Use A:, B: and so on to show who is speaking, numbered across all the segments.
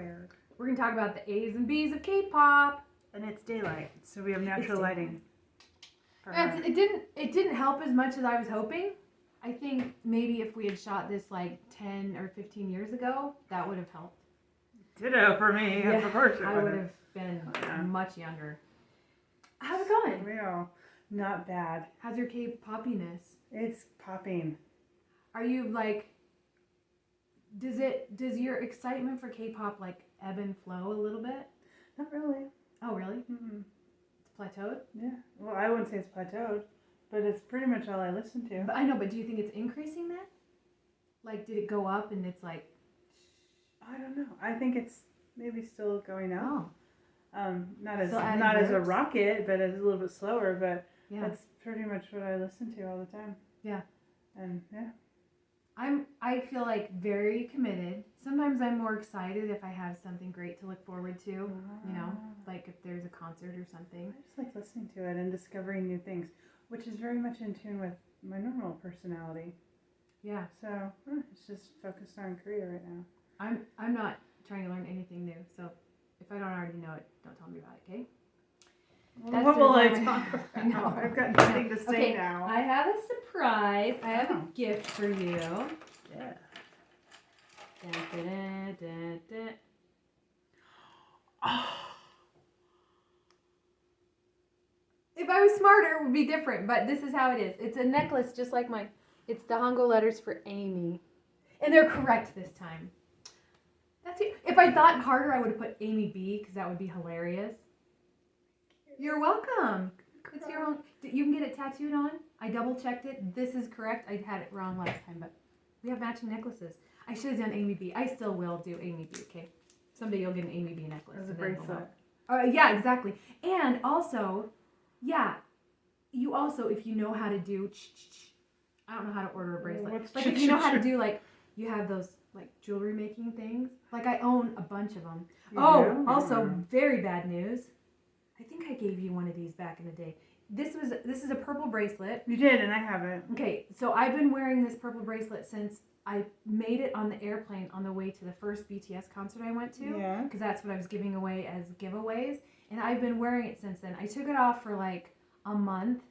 A: tired.
B: We're going to talk about the A's and B's of K-pop.
A: And it's daylight, so we have natural lighting.
B: It didn't help as much as I was hoping. I think maybe if we had shot this like 10 or 15 years ago, that would have helped.
A: Ditto for me.
B: Yeah,
A: of course
B: I would have been much younger. How's it going?
A: Real. Not bad.
B: How's your K-poppiness?
A: It's popping.
B: Are you like, does your excitement for K-pop like ebb and flow a little bit?
A: Not really.
B: Oh, really?
A: Mm-mm.
B: It's plateaued?
A: Yeah. Well, I wouldn't say it's plateaued, but it's pretty much all I listen to.
B: But I know, but do you think it's increasing then? Like, did it go up and it's like...
A: I don't know. I think it's maybe still going up.
B: Oh.
A: Not as a rocket, but it's a little bit slower, but
B: yeah.
A: That's pretty much what I listen to all the time.
B: Yeah.
A: And yeah.
B: I feel like very committed. Sometimes I'm more excited if I have something great to look forward to, you know, like if there's a concert or something.
A: I just like listening to it and discovering new things, which is very much in tune with my normal personality.
B: Yeah.
A: So it's just focused on Korea right now.
B: I'm not trying to learn anything new, so if I don't already know it, don't tell me about it, okay?
A: Well, what will I talk about? I know. I've got nothing to say now.
B: I have a surprise. I have a gift for you.
A: Yeah.
B: Dun, dun, dun, dun.
A: Oh.
B: If I was smarter, it would be different, but this is how it is. It's a necklace just like mine. It's the Hangul letters for Aimee. And they're correct this time. That's it. If I thought harder, I would have put Aimee B, because that would be hilarious. You're welcome. It's your own. You can get it tattooed on. I double checked it. This is correct. I had it wrong last time, but we have matching necklaces. I should have done Aimee B. I still will do Aimee B, okay? Someday you'll get an Aimee B necklace.
A: As a bracelet.
B: Yeah, exactly. And also, yeah, you also, if you know how to do, I don't know how to order a bracelet. Like if you know how to do, like, you have those, like, jewelry making things. Like I own a bunch of them. Oh, also, very bad news. I think I gave you one of these back in the day. This is a purple bracelet.
A: You did, and I have it.
B: Okay, so I've been wearing this purple bracelet since I made it on the airplane on the way to the first BTS concert I went to.
A: Yeah.
B: Because that's what I was giving away as giveaways. And I've been wearing it since then. I took it off for like a month.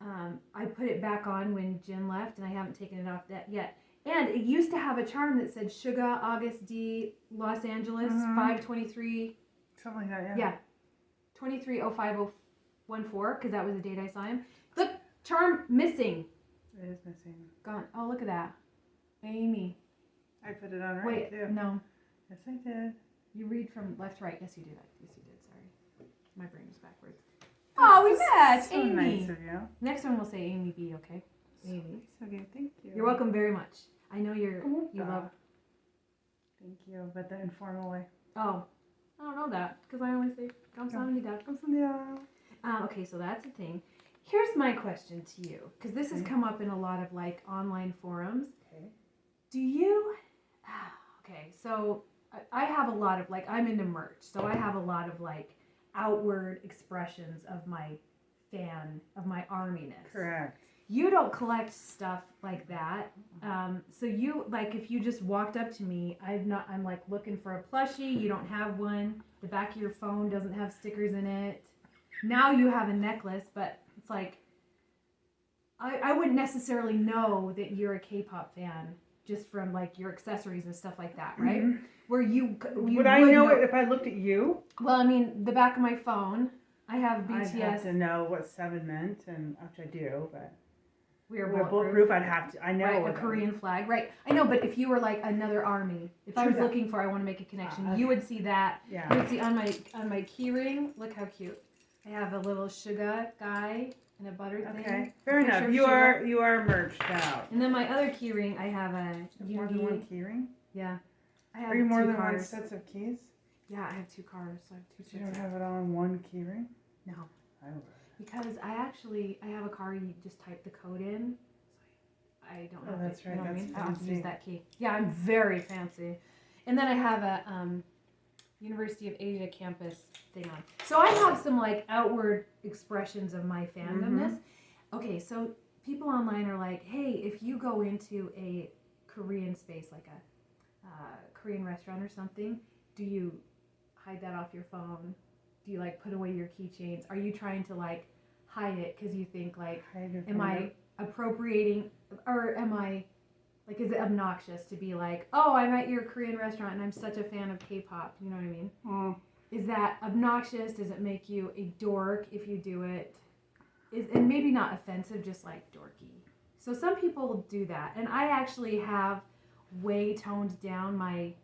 B: I put it back on when Jin left, and I haven't taken it off yet. And it used to have a charm that said Suga, August D, Los Angeles, 523.
A: Something like that,
B: yeah. 230514, because that was the date I saw him. Look, charm missing.
A: It is missing.
B: Gone. Oh, look at that. Aimee.
A: I put it on right too.
B: No.
A: Yes, I did.
B: You read from left to right. Yes, you did. Yes, you did. Sorry. My brain is backwards. Oh, we matched.
A: So
B: Aimee.
A: nice of you.
B: Next one we'll say Aimee B, okay? Aimee.
A: Okay, thank you.
B: You're welcome very much. I know you love.
A: Thank you, but the informal way.
B: Oh, I don't know that, because I always say 감사합니다. Okay, so that's the thing. Here's my question to you, because this has come up in a lot of like online forums.
A: Okay.
B: Do you? Okay, so I have a lot of like, I'm into merch, so I have a lot of like outward expressions of my arminess.
A: Correct.
B: You don't collect stuff like that. So you, like, if you just walked up to me, I'm like looking for a plushie. You don't have one. The back of your phone doesn't have stickers in it. Now you have a necklace, but it's like, I wouldn't necessarily know that you're a K-pop fan just from like your accessories and stuff like that, right? Mm-hmm. Where you
A: would I know it if I looked at you?
B: Well, I mean, the back of my phone, I have BTS.
A: I'd have to know what 7 meant, and which I do, but
B: we're
A: bulletproof. I'd have to. I know
B: right, a Korean flag, right? I know, but if you were like another army, if I was looking for, I want to make a connection, you would see that. Yeah. You would see on my key ring. Look how cute. I have a little Suga guy and a butter thing.
A: Okay, fair enough. You are merged out.
B: And then my other key ring, I have a
A: more than one key ring.
B: Yeah. I have
A: are you more than
B: cars.
A: one sets of keys?
B: Yeah, I have 2 cars, so I have 2 sets.
A: You don't have it all in one key ring?
B: No.
A: I would.
B: Because I have a car you just type the code in. So I don't know.
A: Oh, that's right.
B: You know
A: That's
B: what I mean? I don't have to
A: fancy.
B: use that key. Yeah, I'm very fancy. And then I have a University of Asia campus thing on. So I have some like outward expressions of my fandomness. Mm-hmm. Okay, so people online are like, hey, if you go into a Korean space, like a Korean restaurant or something, do you hide that off your phone? Do you like put away your keychains? Are you trying to like hide it because you think like, am I appropriating, or am I like, is it obnoxious to be like, oh, I'm at your Korean restaurant and I'm such a fan of K-pop? You know what I mean?
A: Mm.
B: Is that obnoxious? Does it make you a dork if you do it? And maybe not offensive, just like dorky. So some people do that, and I actually have way toned down my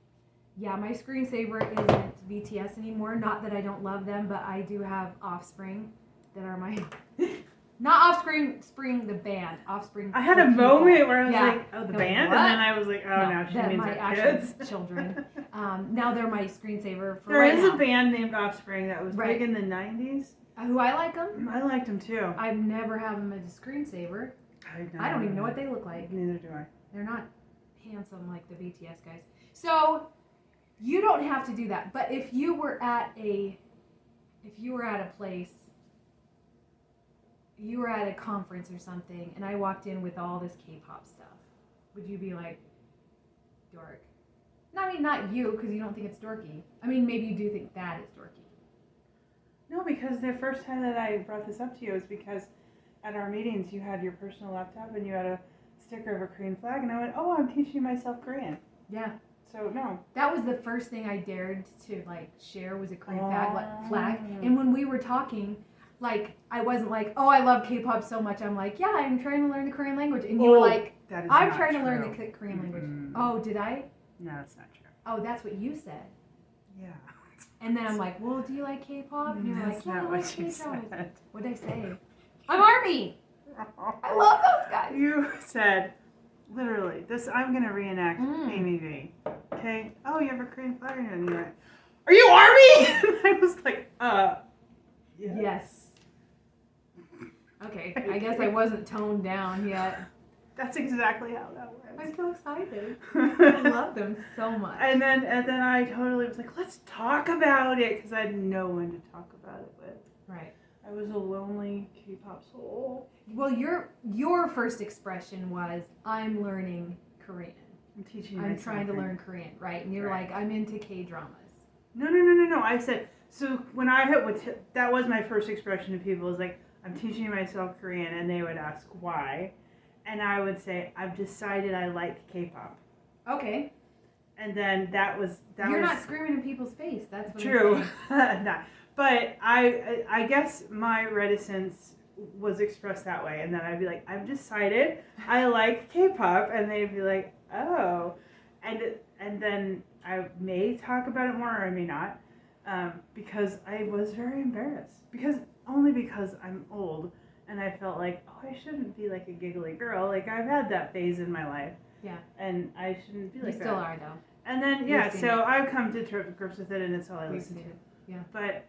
B: screensaver isn't BTS anymore. Not that I don't love them, but I do have Offspring that are my not Offspring the band. Offspring.
A: I had a moment where I was
B: Yeah.
A: like, oh, the band?
B: What?
A: And then I was like, oh, no, she
B: that
A: means
B: my
A: our
B: actual
A: kids.
B: children. Now they're my screensaver for
A: There
B: right
A: is
B: now.
A: a band named Offspring that was
B: Right.
A: big in the 90s.
B: Who I like them.
A: I liked them too.
B: I've never had them as a screensaver. I don't even know what they look like.
A: Neither do I.
B: They're not handsome like the BTS guys. So you don't have to do that. But if you were at a place, you were at a conference or something, and I walked in with all this K-pop stuff, would you be like, dork? No, I mean, not you, because you don't think it's dorky. I mean, maybe you do think that is dorky.
A: No, because the first time that I brought this up to you was because at our meetings you had your personal laptop and you had a sticker of a Korean flag, and I went, oh, I'm teaching myself Korean.
B: Yeah.
A: So, no.
B: That was the first thing I dared to, like, share was a Korean flag.
A: Oh.
B: And when we were talking, like, I wasn't like, oh, I love K-pop so much. I'm like, yeah, I'm trying to learn the Korean language. And you were like,
A: that is
B: I'm
A: not
B: trying to
A: true.
B: learn the Korean language.
A: Mm-mm.
B: Oh, did I?
A: No, that's not true.
B: Oh, that's what you said.
A: Yeah.
B: And then I'm like, well, do you like K-pop? And you're
A: That's
B: like, yeah,
A: not
B: I like
A: what you
B: K-pop.
A: said.
B: What did I say? I'm Army. I love those guys.
A: You said, literally, this, I'm going to reenact
B: Mm.
A: Aimee V. Okay? Oh, you have a Korean flag in your hand. And you went, are you Army? And I was like,
B: Yes. Okay, I guess I wasn't toned down yet.
A: That's exactly how that
B: I'm
A: went.
B: so excited. I love them so much.
A: And then I totally was like, let's talk about it, because I had no one to talk about it with.
B: Right.
A: I was a lonely K-pop soul.
B: Well, your first expression was, I'm learning Korean.
A: I'm teaching
B: I'm
A: myself
B: trying to
A: Korean.
B: learn Korean, right? And you're
A: Right.
B: like, I'm into K-dramas.
A: No. I said, so when I that was my first expression to people, is like, I'm teaching myself Korean, and they would ask why. And I would say, I've decided I like K-pop.
B: Okay.
A: And then that was
B: You're not screaming in people's face. That's what
A: true.
B: I'm saying.
A: No. But I guess my reticence was expressed that way. And then I'd be like, I've decided I like K-pop. And they'd be like, oh. And then I may talk about it more, or I may not. Because I was very embarrassed. Only because I'm old. And I felt like, oh, I shouldn't be like a giggly girl. Like, I've had that phase in my life.
B: Yeah.
A: And I shouldn't be like that.
B: You still are, though.
A: And then,
B: We've seen
A: so
B: it.
A: I've come to grips with it, and it's all I
B: We've
A: listen
B: seen
A: to.
B: it. Yeah.
A: But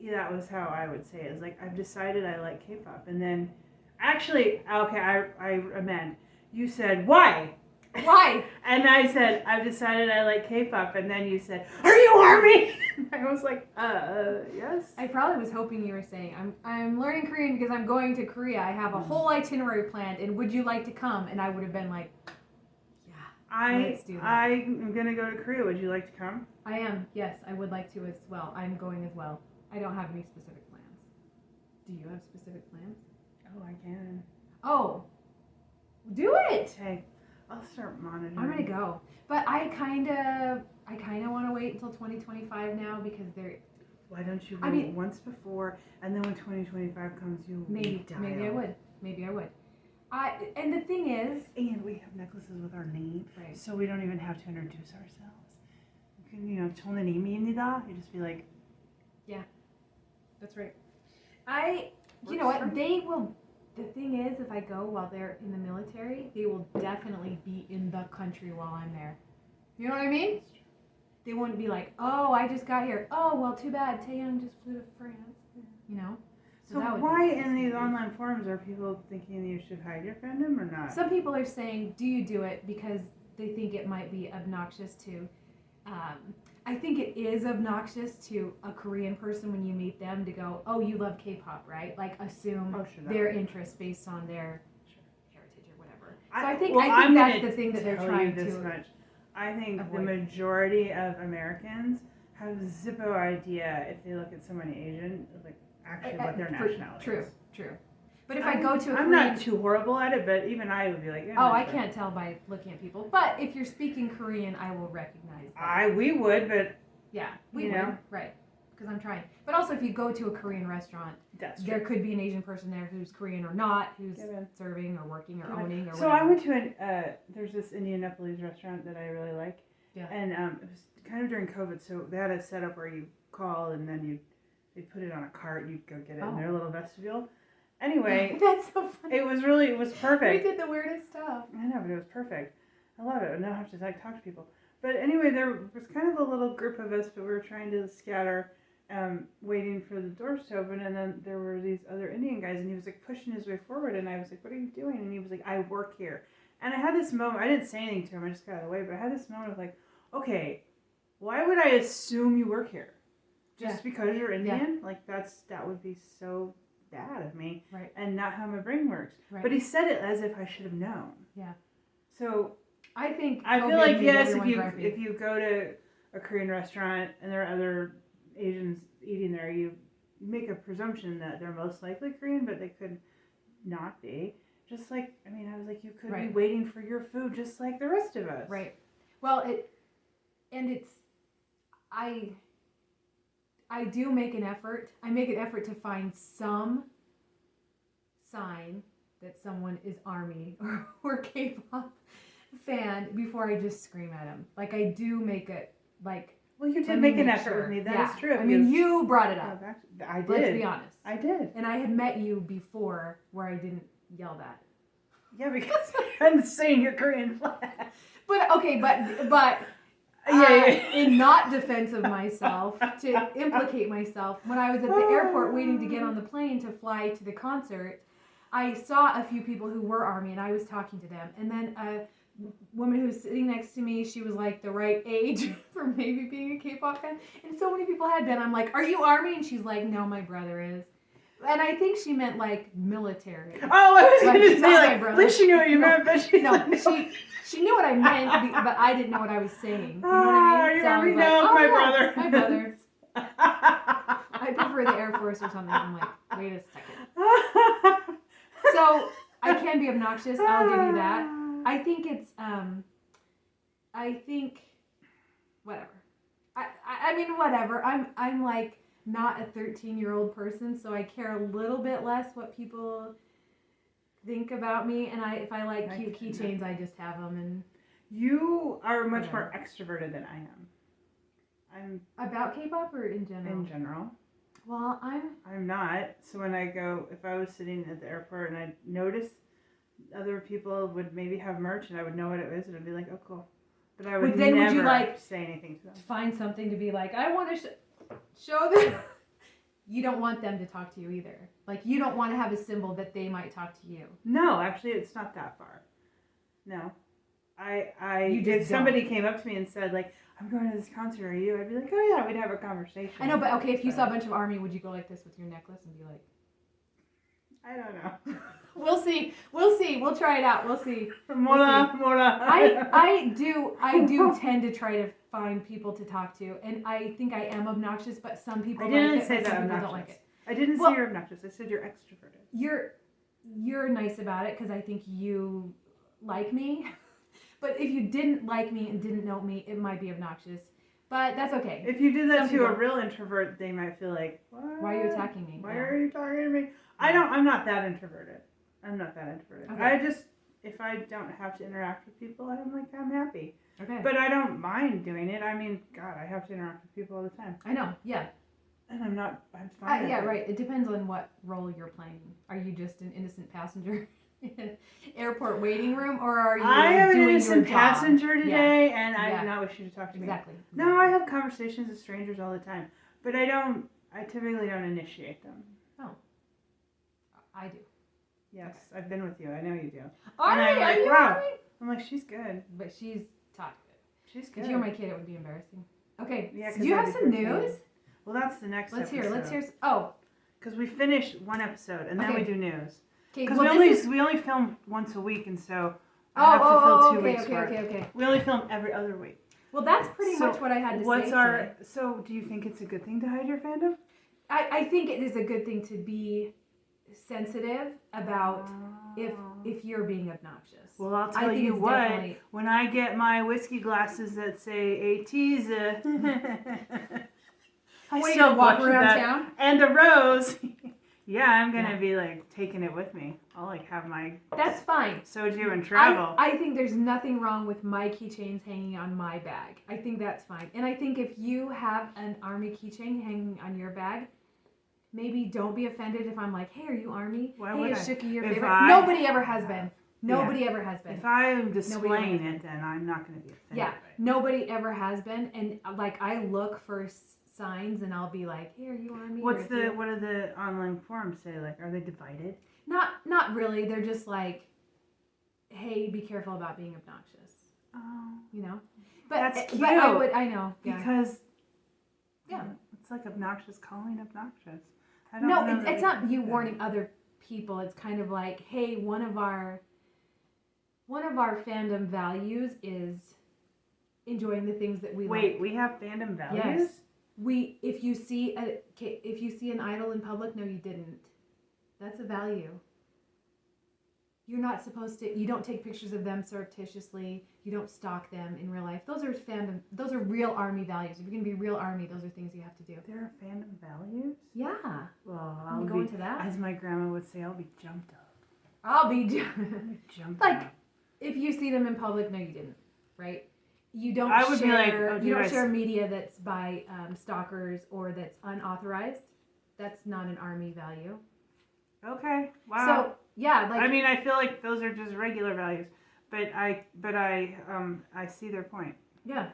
A: yeah, that was how I would say it. It's like, I've decided I like K-pop. And then, actually, okay, I amend. You said, why?
B: Why?
A: And I said, I've decided I like K-pop. And then you said, are you Army? And I was like, yes.
B: I probably was hoping you were saying, I'm learning Korean because I'm going to Korea. I have a whole itinerary planned, and would you like to come? And I would have been like, yeah, let's do that.
A: I'm going to go to Korea. Would you like to come?
B: I am. Yes, I would like to as well. I'm going as well. I don't have any specific plans. Do you have specific plans?
A: Oh, I can.
B: Oh, do it.
A: Hey, I'll start monitoring.
B: I'm gonna go, but I kind of want to wait until 2025 now because they're
A: Why don't you go once before, and then when 2025 comes, you
B: maybe I would. And the thing is,
A: and we have necklaces with our name,
B: right?
A: So we don't even have to introduce ourselves. You can, 저는 이미입니다. You just be like,
B: yeah, that's right. You know what? They will. The thing is, if I go while they're in the military, they will definitely be in the country while I'm there. You know what I mean? They wouldn't be like, oh, I just got here. Oh, well, too bad. Taeyong just flew to France. You know?
A: So
B: that would
A: why
B: be
A: in these online forums are people thinking you should hide your fandom or not?
B: Some people are saying, do you do it because they think it might be obnoxious to... I think it is obnoxious to a Korean person when you meet them to go, oh, you love K-pop, right? Like, assume their interests based on their heritage or whatever. So I think that's the thing that they're trying to
A: much. I think
B: avoid.
A: the majority of Americans have zippo idea if they look at someone Asian, like actually what their nationality
B: True,
A: is.
B: true. But if I go to a
A: I'm
B: Korean...
A: not too horrible at it, but even I would be like,
B: Oh, I can't tell by looking at people. But if you're speaking Korean, I will recognize that.
A: We would, but
B: yeah, we would, right? Because I'm trying. But also, if you go to a Korean restaurant, there could be an Asian person there who's Korean or not, who's serving or working or owning or whatever.
A: So I went to there's this Indian Nepalese restaurant that I really like. Yeah. And it was kind of during COVID, so they had a setup where you call and then they put it on a cart, you'd go get it in their little vestibule. Anyway,
B: that's so funny.
A: It was perfect.
B: We did the weirdest stuff.
A: I know, but it was perfect. I love it. I don't have to talk to people. But anyway, there was kind of a little group of us, but we were trying to scatter, waiting for the doors to open, and then there were these other Indian guys, and he was like pushing his way forward, and I was like, "What are you doing?" And he was like, "I work here." And I had this moment. I didn't say anything to him. I just got out of the way. But I had this moment of like, okay, why would I assume you work here? Just because you're Indian? Like that would be so bad of me, right? And not how my brain works. Right. But he said it as if I should have known. Yeah. So I feel like yes, if you go to a Korean restaurant and there are other Asians eating there, you make a presumption that they're most likely Korean, but they could not be. Just like I was like, you could be waiting for your food just like the rest of us. Right. Well,
B: I do make an effort. I make an effort to find some sign that someone is ARMY or K-pop fan before I just scream at them. Like I do make it like. Well, you did make an effort with me. That is true. I mean, you brought it up. I did. Let's be honest. I did. And I had met you before where I didn't yell that.
A: Yeah, because I'm saying your Korean flag.
B: But okay, but. In not defense of myself, to implicate myself, when I was at the airport waiting to get on the plane to fly to the concert, I saw a few people who were ARMY and I was talking to them. And then a woman who was sitting next to me, she was like the right age for maybe being a K-pop fan. And so many people had been. I'm like, "Are you ARMY?" And she's like, "No, my brother is." And I think she meant like military. Oh, I was going to say like, at least she knew what you meant, but she she knew what I meant, but I didn't know what I was saying. You know what I mean? So I was like, my brother. My brother. I prefer the Air Force or something. I'm like, wait a second. So I can be obnoxious. I'll give you that. I think it's whatever. I mean whatever. I'm like not a 13-year-old person, so I care a little bit less what people think about me, and if I like cute keychains, I just have them. And you are much more extroverted than I am. I'm about K-pop or in general? In general. Well, I'm not. So when if I was sitting at the airport and I noticed other people would maybe have merch and I would know what it was, and I'd be like, "Oh, cool." But I would never would you say anything to them. Find something to be like, "I want to show them." You don't want them to talk to you either. Like, you don't want to have a symbol that they might talk to you. No, actually, it's not that far. No. If somebody came up to me and said, like, "I'm going to this concert, are you?" I'd be like, "Oh, yeah," we'd have a conversation. I know, but okay, if you saw a bunch of ARMY, would you go like this with your necklace and be like... I don't know. We'll see. We'll try it out. We'll see. Mola. I do tend to try to find people to talk to, and I think I am obnoxious, but some people like it, but some people don't like it. I didn't say you're obnoxious. I said you're extroverted. You're nice about it because I think you like me. But if you didn't like me and didn't know me, it might be obnoxious. But that's okay. If you did that to a real introvert, they might feel like, "What? Why are you attacking me? Why are you talking to me?" Yeah. I'm not that introverted. Okay. If I don't have to interact with people, I'm happy. Okay. But I don't mind doing it. I mean, God, I have to interact with people all the time. I know, yeah. And I'm fine. Yeah, right. It depends on what role you're playing. Are you just an innocent passenger in an airport waiting room, or are you I am an innocent passenger today, and I do not wish you to talk to me. Exactly. No, I have conversations with strangers all the time, but I typically don't initiate them. Oh. I do. Yes, I've been with you. I know you do. Are you? Wow. I'm like, she's good. But she's talkative. She's good. If you were my kid, it would be embarrassing. Okay. Yeah, so do you have some news? Well, that's the next episode. Let's hear. Oh. Because we finished one episode, and then we do news. Okay. Because we only film once a week, and so I have to fill 2 weeks worth. Okay. We only film every other week. Well, that's pretty much what I had to say today.
A: So, do you think it's a good thing to hide your fandom?
B: I think it is a good thing to be sensitive about if you're being obnoxious.
A: Well, I'll tell you what. When I get my whiskey glasses that say ateez, I still
B: walk around town.
A: And therose. Yeah, I'm gonna be like taking it with me. I'll like have my.
B: That's fine.
A: Soju and travel.
B: I think there's nothing wrong with my keychains hanging on my bag. I think that's fine. And I think if you have an Army keychain hanging on your bag, maybe don't be offended if I'm like, hey, are you Army?
A: Why
B: hey,
A: would
B: is
A: I?
B: Shooky your favorite? Nobody ever has been. Nobody ever has been.
A: If I'm displaying it, then I'm not going to be offended.
B: Yeah, nobody ever has been. And like, I look for signs and I'll be like, hey, are you Army?
A: What do the online forums say? Like, are they divided?
B: Not really. They're just like, hey, be careful about being obnoxious.
A: Oh.
B: You know? But
A: that's cute.
B: But I know. Yeah.
A: Because it's like obnoxious calling obnoxious. I don't know
B: it's not you warning other people. It's kind of like, hey, one of our fandom values is enjoying the things that we like.
A: Wait, we have fandom values?
B: Yes. If you see an idol in public, no, you didn't. That's a value. You're not supposed to. You don't take pictures of them surreptitiously. You don't stalk them in real life. Those are fandom. Those are real Army values. If you're gonna be real Army, those are things you have to do.
A: There are fandom values?
B: Yeah.
A: Well,
B: I'll go into that.
A: As my grandma would say, I'll be jumped up.
B: I'll be
A: jumped
B: like,
A: up.
B: If you see them in public, no, you didn't. Right? You don't.
A: I would
B: share,
A: be like, oh,
B: you don't share media that's by stalkers or that's unauthorized. That's not an Army value.
A: Okay. Wow.
B: So yeah, like
A: I mean, I feel like those are just regular values, but I see their point.
B: Yeah.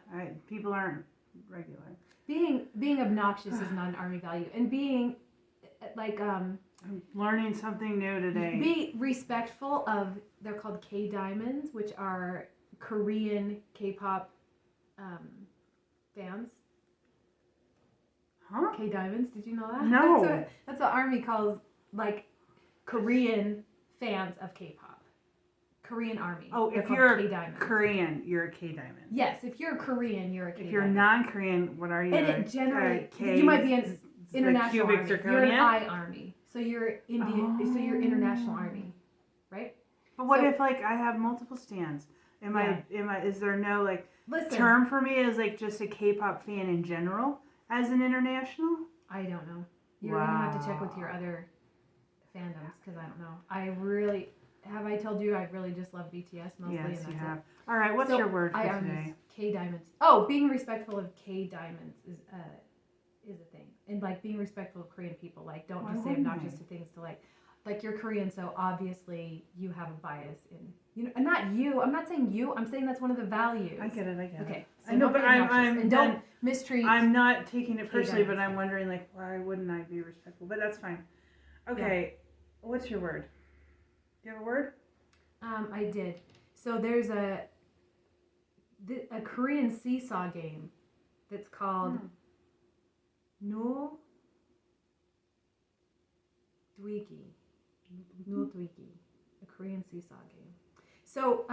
A: People aren't regular.
B: Being obnoxious is not an Army value, and being like
A: I'm learning something new today.
B: Be respectful of. They're called K-diamonds, which are Korean K-pop fans.
A: Huh?
B: K-diamonds. Did you know that?
A: No.
B: That's what Army calls like Korean fans of K-pop. Korean Army.
A: Oh,
B: They're
A: if you're
B: K-diamonds.
A: Korean, you're a K-diamond.
B: Yes, if you're Korean, you're a K-diamond.
A: If you're non-Korean, what are you?
B: And it generally, you might be an international Army. You're an I Army. So you're Indian. So you're international Army, right?
A: But what if like I have multiple stands? Is there no like term for me as like just a K-pop fan in general as an international?
B: I don't know. You're gonna have to check with your other fandoms because I don't know. Have I told you I really just love BTS mostly?
A: Yes,
B: and
A: you
B: that's
A: have.
B: It.
A: All right, what's your word for today?
B: K-diamonds. Oh, being respectful of K-diamonds is a thing, and like being respectful of Korean people. Like, don't just say obnoxious to things to like you're Korean, so obviously you have a bias in and not you. I'm not saying you. I'm saying that's one of the values.
A: I get it.
B: Okay, so
A: I know, but
B: don't mistreat.
A: I'm not taking it personally, but I'm wondering like why wouldn't I be respectful? But that's fine. Okay, what's your word? Do you have a word?
B: I did. So there's a Korean seesaw game that's called No Dwiki. No Dwiki. A Korean seesaw game. So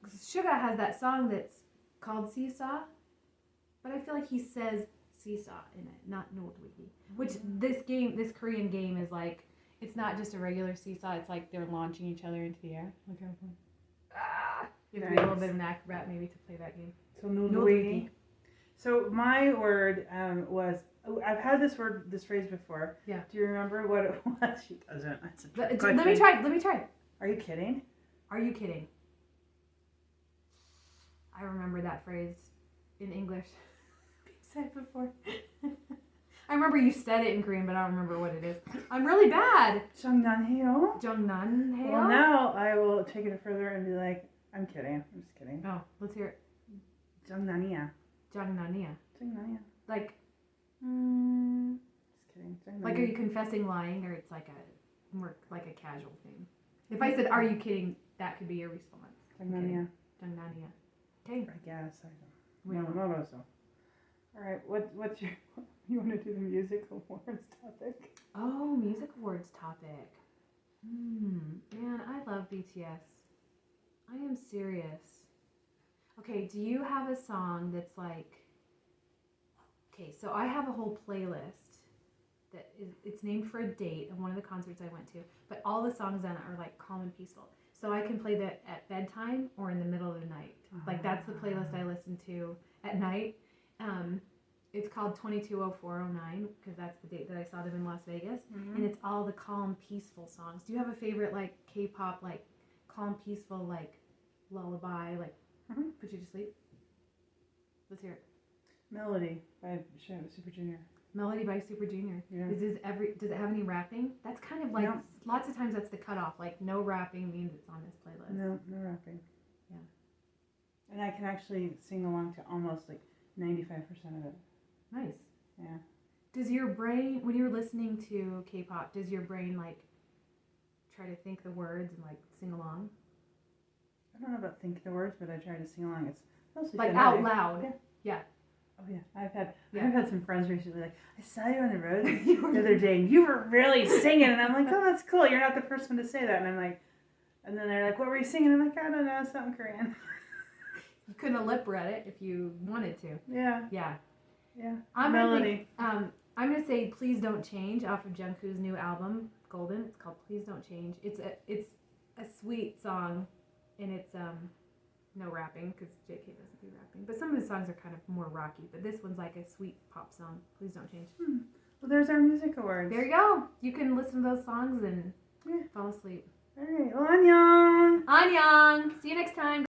B: Suga has that song that's called Seesaw, but I feel like he says seesaw in it, not No Dwiki. Which this Korean game is like, it's not just a regular seesaw, it's like they're launching each other into the air. Look how you have to be a little bit of an acrobat maybe to play that game.
A: So no Dwiki. So my word was, I've had this phrase before.
B: Yeah.
A: Do you remember what it was? She doesn't. That's a
B: Let me try.
A: Are you kidding?
B: Are you kidding? I remember that phrase in English. You said it before. I remember you said it in Korean, but I don't remember what it is. I'm really bad.
A: Jeongnan-haeo.
B: Jeongnan-haeo?
A: Well, now I will take it further and be like, I'm kidding. I'm just kidding.
B: Oh, let's hear it.
A: Jeongnan-haeo.
B: Jeongnan-haeo. Like,
A: just kidding.
B: Like, are you confessing lying, or it's like a more like a casual thing? If I said, "Are you kidding?" that could be your response.
A: Jeongnan-haeo.
B: Jeongnan-haeo. Okay.
A: I guess I don't. No. So. All right. What's your? You want to do the music awards topic?
B: Oh, music awards topic. Man, I love BTS. I am serious. Okay, do you have a song that's like... Okay, so I have a whole playlist that it's named for a date of one of the concerts I went to, but all the songs on it are like calm and peaceful. So I can play that at bedtime or in the middle of the night. Like that's the playlist I listen to at night. It's called 220409 because that's the date that I saw them in Las Vegas, and it's all the calm, peaceful songs. Do you have a favorite like K-pop, like calm, peaceful, like lullaby, like put you to sleep? Let's hear it.
A: Melody by Super Junior.
B: Melody by Super Junior.
A: Yeah.
B: Does it have any rapping? That's kind of like lots of times that's the cutoff. Like no rapping means it's on this playlist.
A: No rapping.
B: Yeah.
A: And I can actually sing along to almost like 95% of it.
B: Nice.
A: Yeah.
B: Does your brain, when you're listening to K-pop, does your brain like try to think the words and like sing along?
A: I don't know about think the words, but I try to sing along. It's mostly
B: like out loud.
A: Yeah. Oh yeah. I've had some friends recently like, I saw you on the road the other day and you were really singing, and I'm like, oh, that's cool. You're not the first one to say that, and I'm like, and then they're like, what were you singing? I'm like, I don't know, something Korean.
B: You couldn't have lip read it if you wanted to.
A: Yeah.
B: Yeah.
A: Yeah.
B: Melody. I'm gonna say "Please Don't Change" off of Jungkook's new album Golden. It's called "Please Don't Change." It's a sweet song, and it's no rapping because JK doesn't do rapping. But some of his songs are kind of more rocky. But this one's like a sweet pop song. Please don't change.
A: Well, there's our music awards.
B: There you go. You can listen to those songs and fall asleep.
A: All right. Well, annyeong.
B: Annyeong. See you next time.